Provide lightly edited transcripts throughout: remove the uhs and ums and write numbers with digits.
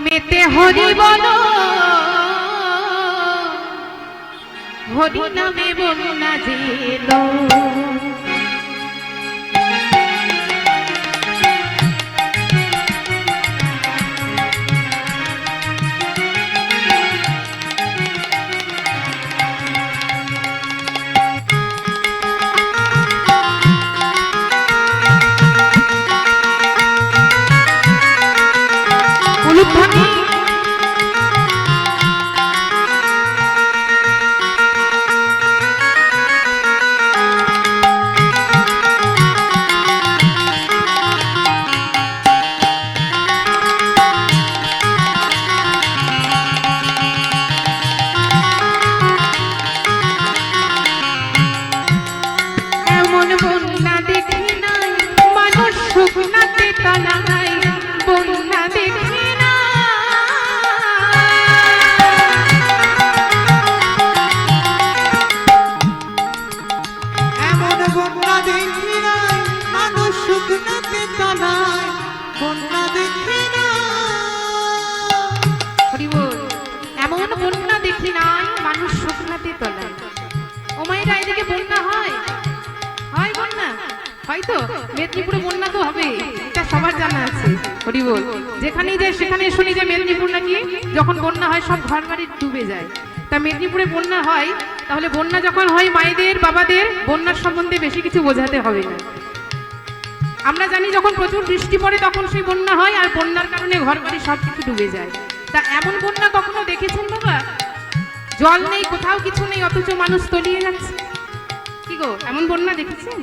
মেতে হরি বলো হরি নামে বলো না যেলো মেদিনীপুরে বন্যা তো হবে, এটা সবার জানা আছে। হরি বল। যেখানেই যায় সেখানে শুনি যে মেদিনীপুর নাকি যখন বন্যা হয় সব ঘর বাড়ি ডুবে যায়। তা মেদিনীপুরে বন্যা হয়, তাহলে বন্যা যখন হয় মায়েদের বাবাদের বন্যার সম্বন্ধে বেশি কিছু বোঝাতে হবে না। আমরা জানি যখন প্রচুর বৃষ্টি পড়ে তখন সেই বন্যা হয়, আর বন্যার কারণে ঘর বাড়ি সব কিছু ডুবে যায়। তা এমন বন্যা কখনো দেখেছেন বাবা? জল নেই, কোথাও কিছু নেই, অথচ মানুষ তলিয়ে যাচ্ছে। কি গো, এমন বন্যা দেখেছেন?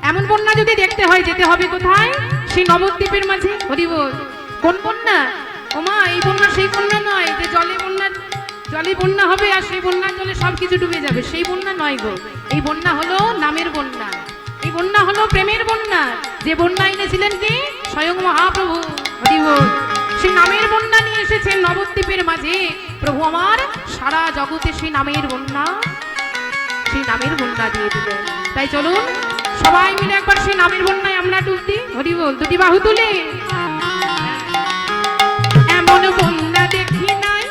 এমন বন্যা যদি দেখতে হয় যেতে হবে কোথায়? সেই নবদ্বীপের মাঝে। হরি বল। কোন বন্যা? ওমা, এই বন্যা সেই বন্যা নয় যে জলে বন্যা হবে আর সেই বন্যার জলে সবকিছু ডুবে যাবে, সেই বন্যা নয় গো। এই বন্যা হলো নামের বন্যা, এই বন্যা হলো প্রেমের বন্যা। যে বন্যা এনেছিলেন কি? স্বয়ং মহাপ্রভু। হরি বল। সেই নামের বন্যা নিয়ে এসেছেন নবদ্বীপের মাঝে প্রভু আমার। সারা জগতে সেই নামের বন্যা, সেই নামের বন্যা দিয়ে দিলেন। তাই চলুন সবাই মিলে একবার সেই নামের বন্যায় আমরা ডুব দিই। হরি বল। দুটি বাহু তুলে। এমন বন্যা দেখি নাই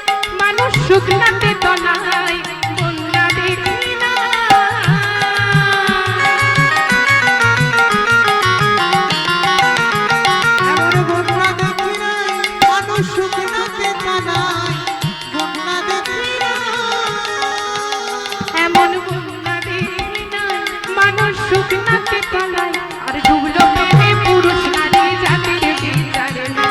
মানুষ শুকনাতে তলায়, বন্যা দেখি না। এমন বন্যা দেখি নাই মানুষ শুকনাতে তলায়, বন্যা দেখি না। এমন বন্যা দেখি নাই মানুষ শুকনাতে তলায়, আর ডুবলো প্রেমে পুরুষ নারী জাতির বিচার না।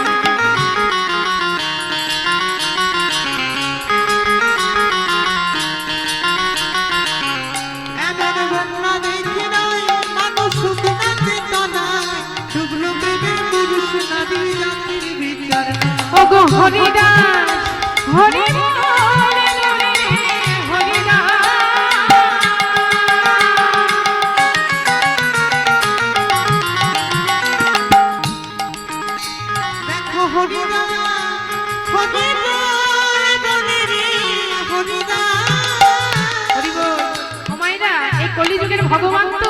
এমন বন্যা দেখি নাই মানুষ শুকনাতে তলায়, ডুবলো প্রেমে পুরুষ নারী জাতির বিচার না। ওগো হরিদাস, হরি বল রে হরিদাস। দেখো হরিদাস, হরি বল রে হরিদাস। হরি বল। ও মায়েরা, এই কলিযুগের ভগবান তো